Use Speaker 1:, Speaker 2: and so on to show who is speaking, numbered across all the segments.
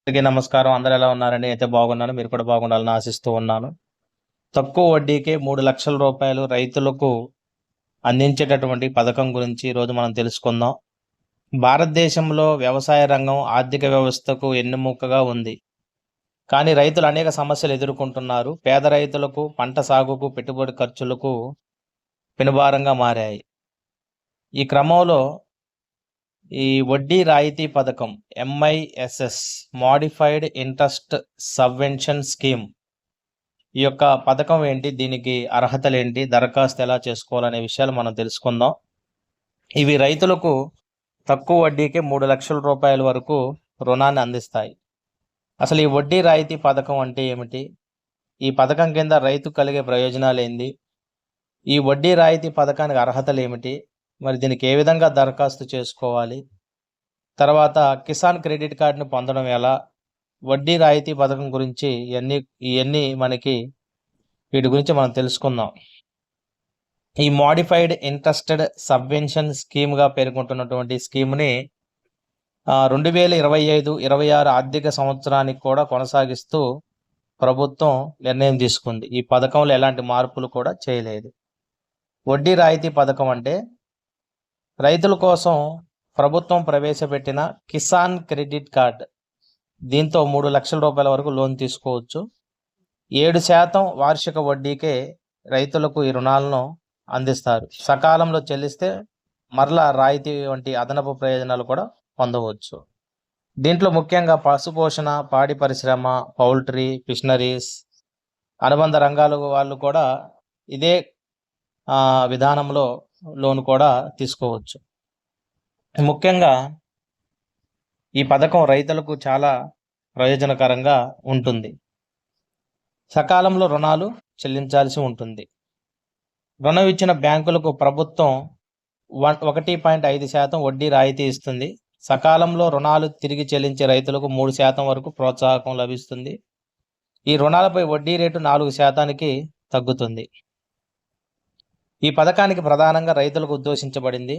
Speaker 1: అందరికీ నమస్కారం. అందరూ ఎలా ఉన్నారండి? అయితే బాగున్నాను. మీరు కూడా బాగుండాలని ఆశిస్తూ ఉన్నాను. తక్కువ వడ్డీకే రూ. 3,00,000 రైతులకు అందించేటటువంటి పథకం గురించి ఈరోజు మనం తెలుసుకుందాం. భారతదేశంలో వ్యవసాయ రంగం ఆర్థిక వ్యవస్థకు ఎన్నెముకగా ఉంది. కానీ రైతులు అనేక సమస్యలు ఎదుర్కొంటున్నారు. పేద రైతులకు పంట సాగుకు, పెట్టుబడి ఖర్చులకు పెనుభారంగా మారాయి. ఈ క్రమంలో ఈ వడ్డీ రాయితీ పథకం MISS modified interest subvention scheme ఈ యొక్క పథకం ఏంటి? దీనికి అర్హతలేంటి? దరఖాస్తు ఎలా చేసుకోవాలనే విషయాలు మనం తెలుసుకుందాం. ఇవి రైతులకు తక్కువ వడ్డీకే రూ. 3,00,000 వరకు రుణాన్ని అందిస్తాయి. అసలు ఈ వడ్డీ రాయితీ పథకం అంటే ఏమిటి? ఈ పథకం కింద రైతు కలిగే ప్రయోజనాలు ఏంది? ఈ వడ్డీ రాయితీ పథకానికి అర్హతలు ఏమిటి? మరి దీనికి ఏ విధంగా దరఖాస్తు చేసుకోవాలి? తర్వాత కిసాన్ క్రెడిట్ కార్డును పొందడం ఎలా? వడ్డీ రాయితీ పథకం గురించి ఇవన్నీ వీటి గురించి మనం తెలుసుకుందాం. ఈ మోడిఫైడ్ ఇంట్రెస్టెడ్ సబ్వెన్షన్ స్కీమ్గా పేర్కొంటున్నటువంటి స్కీమ్ని 2025-26 ఆర్థిక సంవత్సరానికి కూడా కొనసాగిస్తూ ప్రభుత్వం నిర్ణయం తీసుకుంది. ఈ పథకంలో ఎలాంటి మార్పులు కూడా చేయలేదు. వడ్డీ రాయితీ పథకం అంటే రైతుల కోసం ప్రభుత్వం ప్రవేశపెట్టిన కిసాన్ క్రెడిట్ కార్డ్. దీంతో రూ. 3,00,000 వరకు లోన్ తీసుకోవచ్చు. 7% వార్షిక వడ్డీకే రైతులకు ఈ రుణాలను అందిస్తారు. సకాలంలో చెల్లిస్తే మరలా రాయితీ వంటి అదనపు ప్రయోజనాలు కూడా పొందవచ్చు. దీంట్లో ముఖ్యంగా పశుపోషణ, పాడి పరిశ్రమ, పౌల్ట్రీ, ఫిషనరీస్, అనుబంధ రంగాల వాళ్ళు కూడా ఇదే విధానంలో లోన్ కూడా తీసుకోవచ్చు. ముఖ్యంగా ఈ పథకం రైతులకు చాలా ప్రయోజనకరంగా ఉంటుంది. సకాలంలో రుణాలు చెల్లించాల్సి ఉంటుంది. రుణం ఇచ్చిన బ్యాంకులకు ప్రభుత్వం 1.5% వడ్డీ రాయితీ ఇస్తుంది. సకాలంలో రుణాలు తిరిగి చెల్లించే రైతులకు 3% వరకు ప్రోత్సాహకం లభిస్తుంది. ఈ రుణాలపై వడ్డీ రేటు 4%కి తగ్గుతుంది. ఈ పథకానికి ప్రధానంగా రైతులకు ఉద్దేశించబడింది.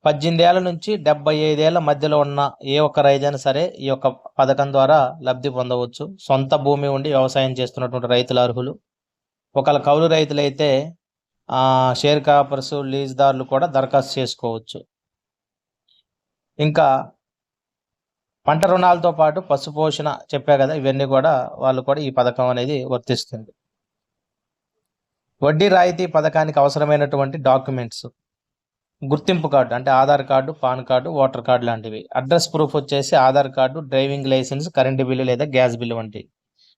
Speaker 1: 18 ఏళ్ల నుంచి 75 ఏళ్ల మధ్యలో ఉన్న ఏ ఒక్క రైతైనా సరే ఈ యొక్క పథకం ద్వారా లబ్ధి పొందవచ్చు. సొంత భూమి ఉండి వ్యవసాయం చేస్తున్నటువంటి రైతులు అర్హులు. ఒకవేళ కౌలు రైతులైతే షేర్ కాపర్స్, లీజుదారులు కూడా దరఖాస్తు చేసుకోవచ్చు. ఇంకా పంట రుణాలతో పాటు పశుపోషణ చెప్పా కదా, ఇవన్నీ కూడా వాళ్ళు కూడా ఈ పథకం అనేది వర్తిస్తుంది. వడ్డీ రాయితీ పథకానికి అవసరమైనటువంటి డాక్యుమెంట్స్: గుర్తింపు కార్డు అంటే Aadhaar card, PAN card, voter card లాంటివి. అడ్రస్ ప్రూఫ్ వచ్చేసి Aadhaar card, driving licence, current bill లేదా గ్యాస్ బిల్లు వంటివి.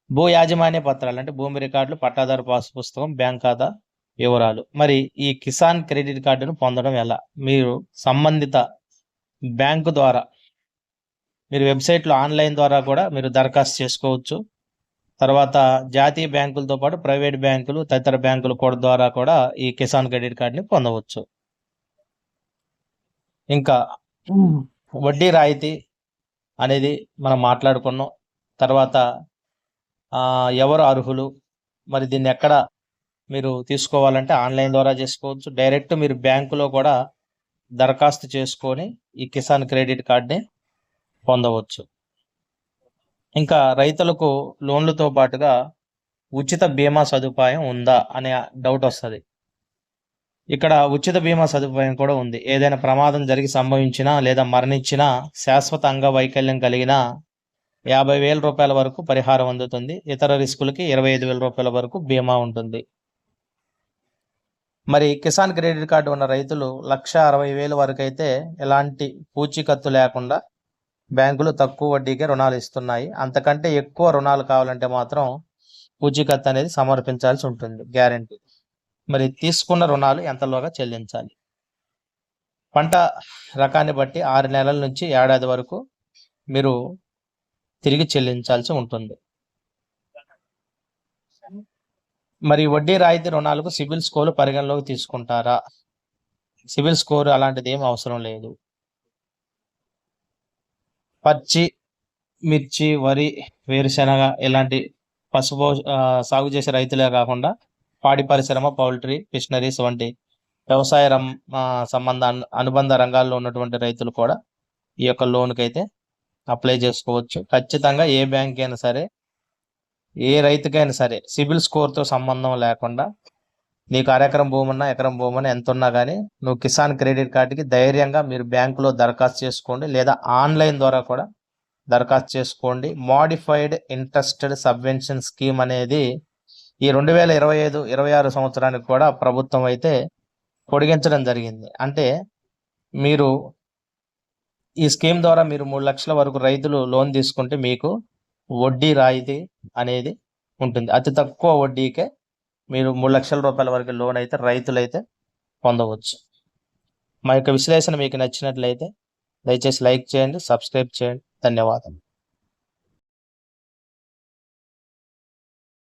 Speaker 1: భూ యాజమాన్య పత్రాలు అంటే భూమి రికార్డులు, పట్టాదారు పాస్ పుస్తకం, బ్యాంక్ ఖాతా వివరాలు. మరి ఈ కిసాన్ క్రెడిట్ కార్డును పొందడం ఎలా? మీరు సంబంధిత బ్యాంకు ద్వారా, మీరు వెబ్సైట్లో ఆన్లైన్ ద్వారా కూడా మీరు దరఖాస్తు చేసుకోవచ్చు. తర్వాత జాతీయ బ్యాంకులతో పాటు ప్రైవేట్ బ్యాంకులు, తదితర బ్యాంకుల ద్వారా కూడా ఈ కిసాన్ క్రెడిట్ కార్డుని పొందవచ్చు. ఇంకా వడ్డీ రాయితీ అనేది మనం మాట్లాడుకున్నాం. తర్వాత ఎవరు అర్హులు, మరి దీన్ని ఎక్కడ మీరు తీసుకోవాలంటే ఆన్లైన్ ద్వారా చేసుకోవచ్చు. డైరెక్ట్ మీరు బ్యాంకులో కూడా దరఖాస్తు చేసుకొని ఈ కిసాన్ క్రెడిట్ కార్డ్ని పొందవచ్చు. ఇంకా రైతులకు లోన్లతో పాటుగా ఉచిత బీమా సదుపాయం ఉందా అనే డౌట్ వస్తుంది. ఇక్కడ ఉచిత బీమా సదుపాయం కూడా ఉంది. ఏదైనా ప్రమాదం జరిగి సంభవించినా లేదా మరణించినా శాశ్వత అంగవైకల్యం కలిగిన రూ. 50,000 వరకు పరిహారం అందుతుంది. ఇతర రిస్కులకి రూ. 25,000 వరకు బీమా ఉంటుంది. మరి కిసాన్ క్రెడిట్ కార్డు ఉన్న రైతులు 1,60,000 వరకు అయితే ఎలాంటి పూచీకత్తు లేకుండా బ్యాంకులు తక్కువ వడ్డీకే రుణాలు ఇస్తున్నాయి. అంతకంటే ఎక్కువ రుణాలు కావాలంటే మాత్రం పూచీకత్తు అనేది సమర్పించాల్సి ఉంటుంది, గ్యారెంటీ. మరి తీసుకున్న రుణాలు ఎంతలోగా చెల్లించాలి? పంట రకాన్ని బట్టి 6 నెలల నుంచి ఏడాది వరకు మీరు తిరిగి చెల్లించాల్సి ఉంటుంది. మరి వడ్డీ రాయితీ రుణాలకు సిబిల్ స్కోర్ పరిగణలోకి తీసుకుంటారా? సిబిల్ స్కోర్ అలాంటిది ఏం అవసరం లేదు. పచ్చి మిర్చి, వరి, వేరుశెనగ ఇలాంటి సాగు చేసే రైతులే కాకుండా పాడి పరిశ్రమ, పౌల్ట్రీ, ఫిషనరీస్ వంటి వ్యవసాయ అనుబంధ రంగాల్లో ఉన్నటువంటి రైతులు కూడా ఈ యొక్క లోన్కి అయితే అప్లై చేసుకోవచ్చు. ఖచ్చితంగా ఏ బ్యాంక్ అయినా సరే, ఏ రైతుకైనా సరే సిబిల్ స్కోర్తో సంబంధం లేకుండా నీకు అరెకరం భూమి ఉన్నా, ఎకరం భూమి ఉన్నా, ఎంత ఉన్నా కానీ నువ్వు కిసాన్ క్రెడిట్ కార్డుకి ధైర్యంగా మీరు బ్యాంకులో దరఖాస్తు చేసుకోండి, లేదా ఆన్లైన్ ద్వారా కూడా దరఖాస్తు చేసుకోండి. మోడిఫైడ్ ఇంట్రెస్టెడ్ సబ్వెన్షన్ స్కీమ్ అనేది ఈ 2025-26 సంవత్సరానికి కూడా ప్రభుత్వం అయితే పొడిగించడం జరిగింది. అంటే మీరు ఈ స్కీమ్ ద్వారా మీరు 3 లక్షల వరకు రైతులు లోన్ తీసుకుంటే మీకు వడ్డీ రాయితీ అనేది ఉంటుంది. అతి తక్కువ వడ్డీకే మీరు 3 లక్షల రూపాయల వరకు లోన్ అయితే రైతులైతే పొందవచ్చు. మా యొక్క విశ్లేషణ మీకు నచ్చినట్లయితే దయచేసి లైక్ చేయండి, సబ్స్క్రైబ్ చేయండి. ధన్యవాదాలు.